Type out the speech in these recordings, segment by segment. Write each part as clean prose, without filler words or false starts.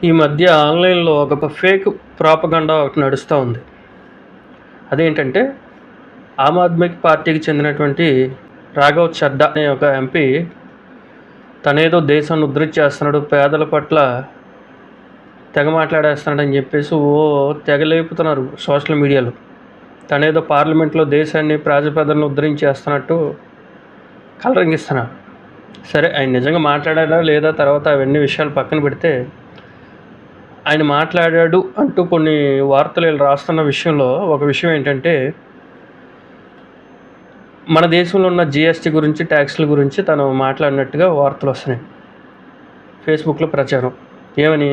ఈ మధ్య ఆన్లైన్లో ఒక ఫేక్ ప్రాపగండా ఒకటి నడుస్తూ ఉంది. అదేంటంటే ఆమ్ ఆద్మీ పార్టీకి చెందినటువంటి రాఘవ్ చడ్డా అనే ఒక ఎంపీ తనేదో దేశాన్ని ఉద్ధరించేస్తున్నాడు, పేదల పట్ల తెగ మాట్లాడేస్తున్నాడని చెప్పేసి తెగలేపుతున్నారు సోషల్ మీడియాలో. తనేదో పార్లమెంట్లో దేశాన్ని ప్రజలను ఉద్ధరించేస్తున్నట్టు కలరింగ్ ఇస్తున్నారు. సరే, ఆయన నిజంగా మాట్లాడాడా లేదా తర్వాత అవన్నీ విషయాలు పక్కన పెడితే, ఆయన మాట్లాడాడు అంటూ కొన్ని వార్తలు రాస్తున్న విషయంలో ఒక విషయం ఏంటంటే, మన దేశంలో ఉన్న జిఎస్టీ గురించి, ట్యాక్స్ల గురించి తను మాట్లాడినట్టుగా వార్తలు వస్తున్నాయి. ఫేస్బుక్లో ప్రచారం ఏమని,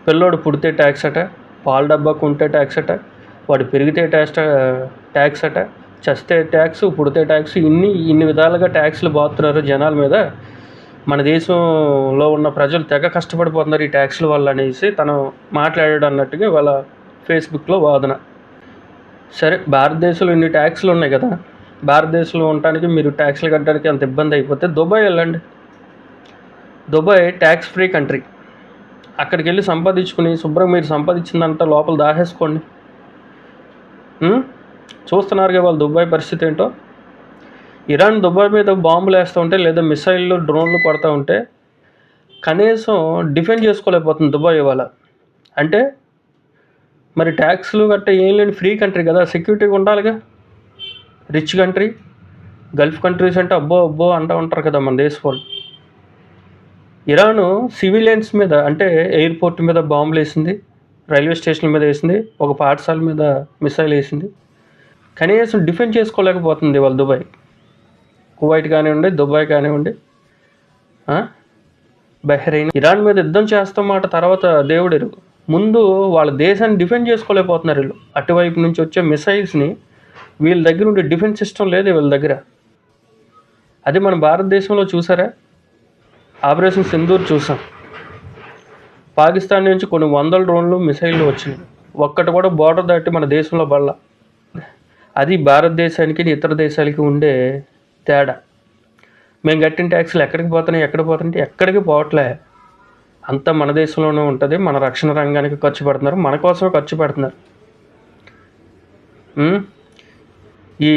పిల్లోడు పుడితే ట్యాక్స్ అట, పాల డబ్బా కొంటే ట్యాక్స్ అట, వాడు పెరిగితే ట్యాక్స్ అట, చస్తే ట్యాక్స్, పుడితే ట్యాక్స్, ఇన్ని విధాలుగా ట్యాక్స్లు బాతున్నారు జనాల మీద. మన దేశంలో ఉన్న ప్రజలు తెగ కష్టపడిపోతున్నారు ఈ ట్యాక్స్ల వల్ల అనేసి తను మాట్లాడాడు అన్నట్టుగా వాళ్ళ ఫేస్బుక్లో వాదన. సరే, భారతదేశంలో ఇన్ని ట్యాక్స్లు ఉన్నాయి కదా, భారతదేశంలో ఉండటానికి మీరు ట్యాక్స్లు కట్టడానికి అంత ఇబ్బంది అయిపోతే దుబాయ్ వెళ్ళండి. Dubai tax free country. అక్కడికి వెళ్ళి సంపాదించుకుని శుభ్రంగా మీరు సంపాదించిందంతా లోపల దాహేసుకోండి. చూస్తున్నారుగా వాళ్ళు దుబాయ్ పరిస్థితి ఏంటో. ఇరాన్ దుబాయ్ మీద బాంబులు వేస్తూ ఉంటే, లేదా మిసైళ్ళు, డ్రోన్లు కొడతా ఉంటే కనీసం డిఫెండ్ చేసుకోలేకపోతుంది దుబాయ్ ఇవాళ. అంటే మరి ట్యాక్స్లు గట్ట ఏం లేని ఫ్రీ కంట్రీ కదా, సెక్యూరిటీగా ఉండాలిగా. రిచ్ కంట్రీ, గల్ఫ్ కంట్రీస్ అంటే అబ్బో అంటూ ఉంటారు కదా మన దేశం వాళ్ళు. ఇరాను సివిలియన్స్ మీద, అంటే ఎయిర్పోర్ట్ మీద బాంబులు వేసింది, రైల్వే స్టేషన్ల మీద వేసింది, ఒక పాఠశాల మీద మిసైల్ వేసింది. కనీసం డిఫెండ్ చేసుకోలేకపోతుంది వాళ్ళు దుబాయ్. కువైట్ కానివ్వండి, దుబాయ్ కానివ్వండి, బహ్రెయిన్. ఇరాన్ మీద యుద్ధం చేస్తామాట తర్వాత దేవుడు ఎరుగు. ముందు వాళ్ళ దేశాన్ని డిఫెండ్ చేసుకోలేకపోతున్నారు వీళ్ళు. అటువైపు నుంచి వచ్చే మిసైల్స్ని వీళ్ళ దగ్గర ఉండే డిఫెన్స్ సిస్టమ్ లేదు వీళ్ళ దగ్గర. అది మన భారతదేశంలో చూసారా, ఆపరేషన్ సింధూర్ చూసాం. పాకిస్తాన్ నుంచి కొన్ని వందల డ్రోన్లు, మిసైళ్ళు వచ్చినాయి. ఒక్కటి కూడా బోర్డర్ దాటి మన దేశంలో పడలా. అది భారతదేశానికి ఇతర దేశాలకి ఉండే తేడా. మేము కట్టిన ట్యాక్స్లు ఎక్కడికి పోతున్నాయి, ఎక్కడికి పోవట్లే. అంతా మన దేశంలోనే ఉంటుంది. మన రక్షణ రంగానికి ఖర్చు పెడుతున్నారు, మన కోసమే ఖర్చు పెడుతున్నారు. ఈ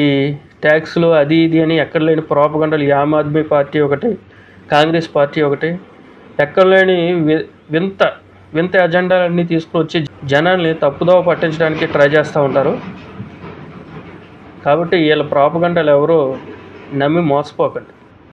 ట్యాక్స్లు అది ఇది అని ఎక్కడ లేని ప్రాపగండాలు ఆమ్ ఆద్మీ పార్టీ ఒకటి, కాంగ్రెస్ పార్టీ ఒకటి, ఎక్కడ లేని వింత అజెండాలన్నీ తీసుకుని వచ్చి జనాల్ని తప్పుదోవ పట్టించడానికి ట్రై చేస్తూ ఉంటారు. కాబట్టి వీళ్ళ ప్రాపగండాలు ఎవరో నమ్మి మోసపోకండి.